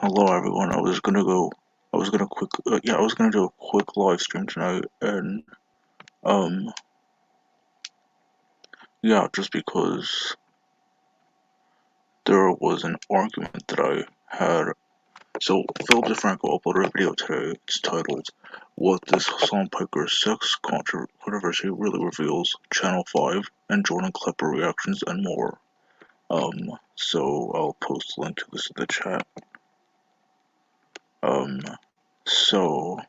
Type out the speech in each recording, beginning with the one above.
Hello everyone. I was gonna do a quick live stream tonight, and um, just because there was an argument that I had. So Philip DeFranco uploaded a video today. It's titled "What This Hasan Piker Sex Controversy Really Reveals," Channel 5, and Jordan Klepper reactions and more. So I'll post a link to this in the chat. Um, so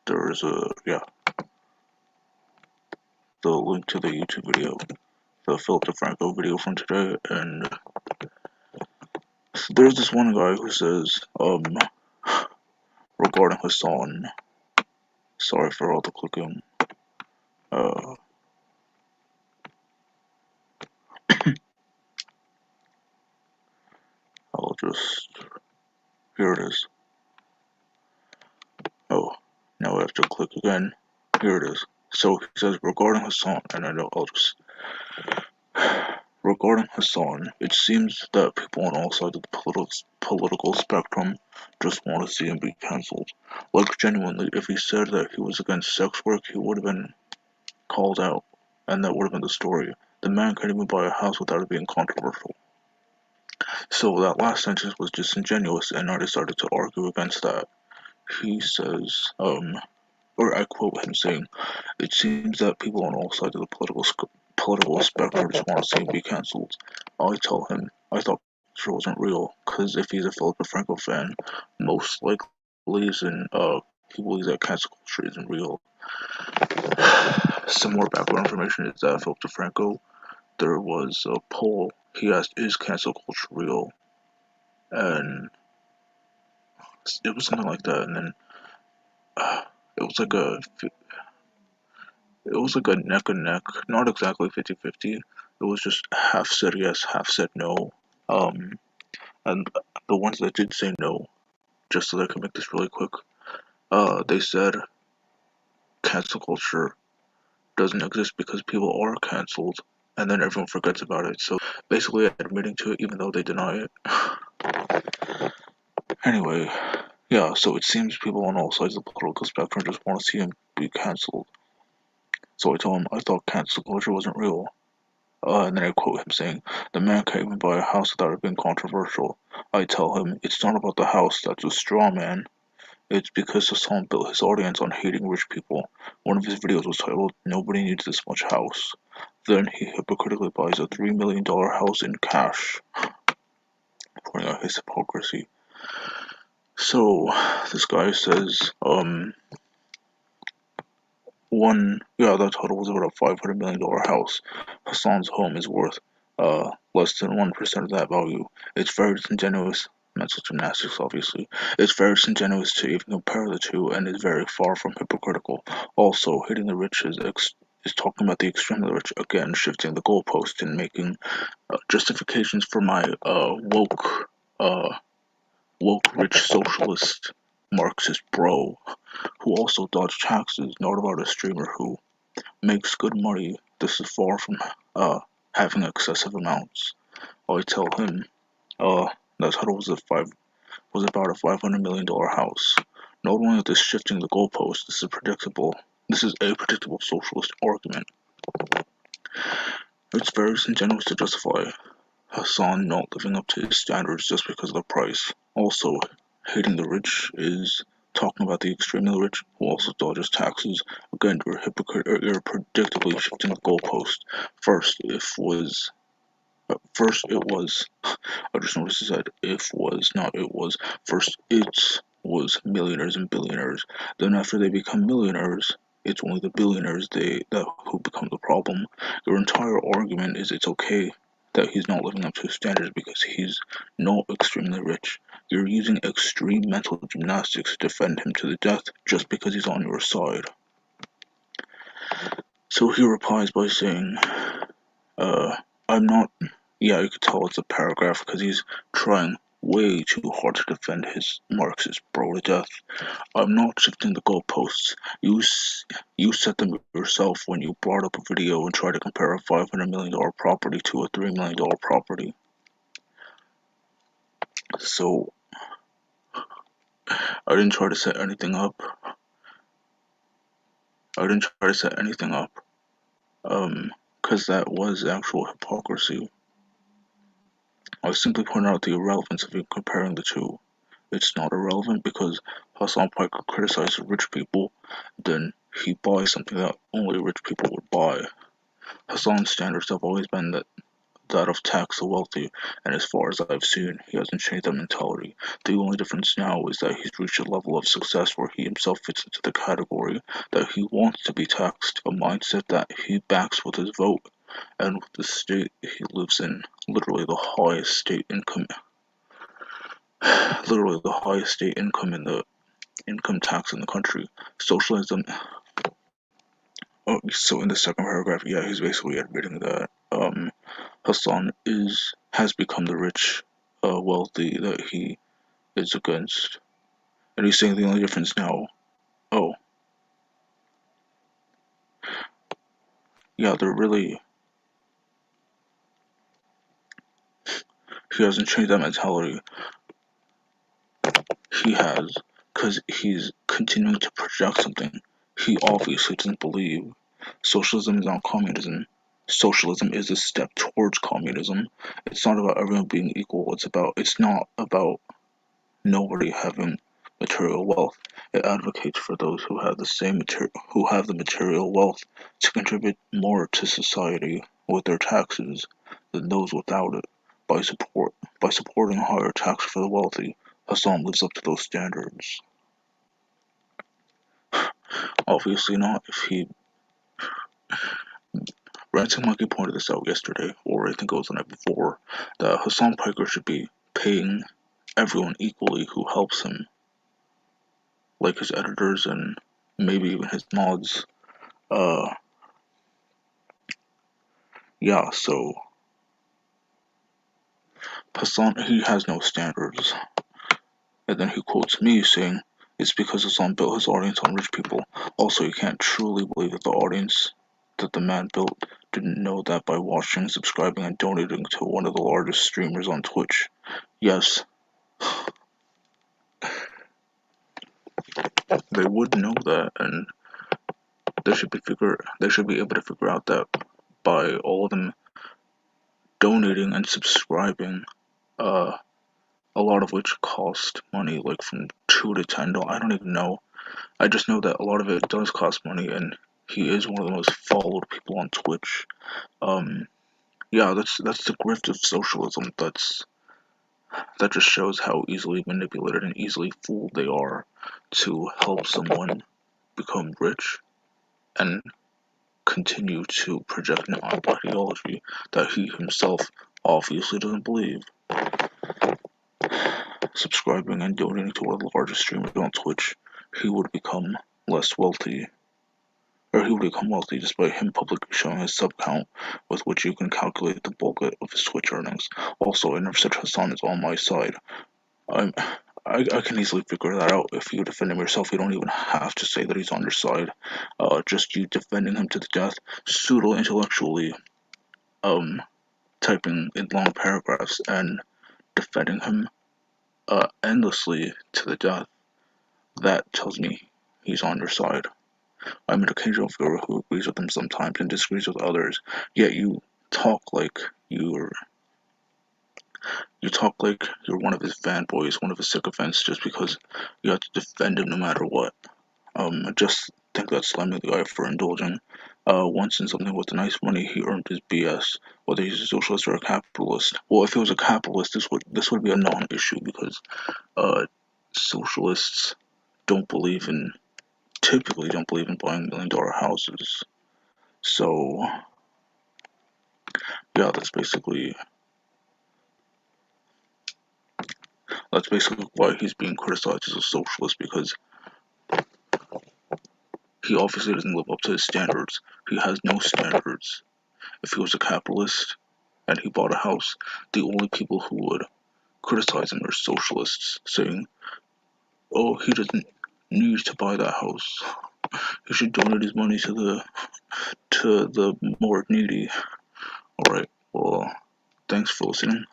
there's the link to the YouTube video, the Philip DeFranco video from today, and there's this one guy who says, regarding Hasan, sorry for all the clicking, uh, I'll just, here it is. Oh, now I have to click again. Here it is. So he says, regarding Hasan, and I know I'll just, regarding Hasan, it seems that people on all sides of the political spectrum just want to see him be cancelled. Like, genuinely, if he said that he was against sex work, he would have been called out, and that would have been the story. The man can't even buy a house without it being controversial. So that last sentence was disingenuous, and I decided to argue against that. He says, or I quote him saying, "It seems that people on all sides of the political spectrum just want to see him be cancelled." I tell him I thought it wasn't real, because if he's a Philip DeFranco fan, most likely he believes that cancel culture isn't real. Some more background information is that Philip DeFranco, there was a poll. He asked, "Is cancel culture real?" And it was something like that. And then it was like a neck and neck, not exactly 50-50. It was just half said yes, half said no. Um, and the ones that did say no, just so that I can make this really quick, they said cancel culture doesn't exist because people are cancelled, and then everyone forgets about it. So basically admitting to it even though they deny it. Anyway, yeah, so it seems people on all sides of the political spectrum just want to see him be cancelled. So I told him I thought cancel culture wasn't real. And then I quote him saying, "The man can't even buy a house without it being controversial." I tell him, "It's not about the house, that's a straw man. It's because Hassan built his audience on hating rich people. One of his videos was titled, 'Nobody Needs This Much House.' Then he hypocritically buys a $3 million house in cash," pointing out his hypocrisy. So this guy says, that total was about a $500 million house. Hassan's home is worth less than 1% of that value. It's very disingenuous. Mental gymnastics, obviously. It's very disingenuous to even compare the two, and is very far from hypocritical. Also, hitting the rich is talking about the extremely rich, again shifting the goalpost and making justifications for my uh, woke rich socialist Marxist bro who also dodged taxes, not about a streamer who makes good money. This is far from having excessive amounts. I tell him that title was about a $500 million house. Not only is this shifting the goalpost, this is a predictable socialist argument. It's very disingenuous to justify Hassan not living up to his standards just because of the price. Also, hating the rich is talking about the extremely rich who also dodges taxes. Again, you're predictably shifting the goalpost. First it was, I just noticed it said if was, not it was. First it was millionaires and billionaires. Then after they become millionaires, it's only the billionaires who become the problem. Your entire argument is it's okay that he's not living up to his standards because he's not extremely rich. You're using extreme mental gymnastics to defend him to the death just because he's on your side. So he replies by saying, I'm not. Yeah, you could tell it's a paragraph because he's trying way too hard to defend his Marxist bro to death. I'm not shifting the goalposts. You set them yourself when you brought up a video and tried to compare a $500 million property to a $3 million property. So I didn't try to set anything up. I didn't try to set anything up. Because that was actual hypocrisy. I was simply pointing out the irrelevance of you comparing the two. It's not irrelevant because Hasan Piker criticizes rich people, then he buys something that only rich people would buy. Hasan's standards have always been that of tax the wealthy, and as far as I've seen, he hasn't changed that mentality. The only difference now is that he's reached a level of success where he himself fits into the category that he wants to be taxed, a mindset that he backs with his vote, and with the state he lives in, literally the highest state income, literally the highest state income in the income tax in the country. Socialism. Oh, so in the second paragraph, yeah, he's basically admitting that Hassan has become the rich, wealthy that he is against, and he's saying the only difference now. Oh, yeah, they're really. He hasn't changed that mentality. He has, because he's continuing to project something he obviously doesn't believe. Socialism is not communism. Socialism is a step towards communism. It's not about everyone being equal. It's not about nobody having material wealth. It advocates for those who have the material wealth to contribute more to society with their taxes than those without it. By supporting a higher tax for the wealthy, Hassan lives up to those standards. Obviously not. If he Ransom Monkey pointed this out yesterday, or I think it was the night before, that Hasan Piker should be paying everyone equally who helps him, like his editors and maybe even his mods. Uh, yeah, so Hassan, he has no standards. And then he quotes me saying, it's because Hassan built his audience on rich people. Also, you can't truly believe that the audience that the man built didn't know that by watching, subscribing, and donating to one of the largest streamers on Twitch. Yes, they would know that, and they should be able to figure out that by all of them donating and subscribing, uh, a lot of which cost money, like from $2 to $10. I don't even know. I just know that a lot of it does cost money, and he is one of the most followed people on Twitch. Um, yeah, that's the grift of socialism. That just shows how easily manipulated and easily fooled they are to help someone become rich and continue to project an ideology that he himself obviously doesn't believe. Subscribing and donating to one of the largest streamers on Twitch, he would become less wealthy, or he would become wealthy just by him publicly showing his sub count, with which you can calculate the bulk of his Twitch earnings. Also, I never said Hassan is on my side. I'm, I can easily figure that out. If you defend him yourself, you don't even have to say that he's on your side. Just you defending him to the death, pseudo-intellectually, um, typing in long paragraphs and defending him, endlessly to the death. That tells me he's on your side. I'm an occasional viewer who agrees with him sometimes and disagrees with others, yet talk like you're you talk like you're one of his fanboys, one of his sycophants, just because you have to defend him no matter what. I just think that's slamming the guy for indulging once in something with the nice money he earned his BS, whether he's a socialist or a capitalist. Well, if he was a capitalist, this would be a non-issue because uh, socialists don't believe in typically don't believe in buying $1 million houses. So yeah, that's basically why he's being criticized as a socialist because he obviously doesn't live up to his standards. He has no standards. If he was a capitalist and he bought a house, the only people who would criticize him are socialists, saying, "Oh, he doesn't need to buy that house. He should donate his money to the more needy." All right. Well, thanks for listening.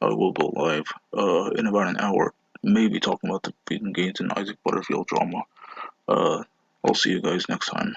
I will go live in about an hour, maybe talking about the Vegan Gains and Isaac Butterfield drama. Uh, I'll see you guys next time.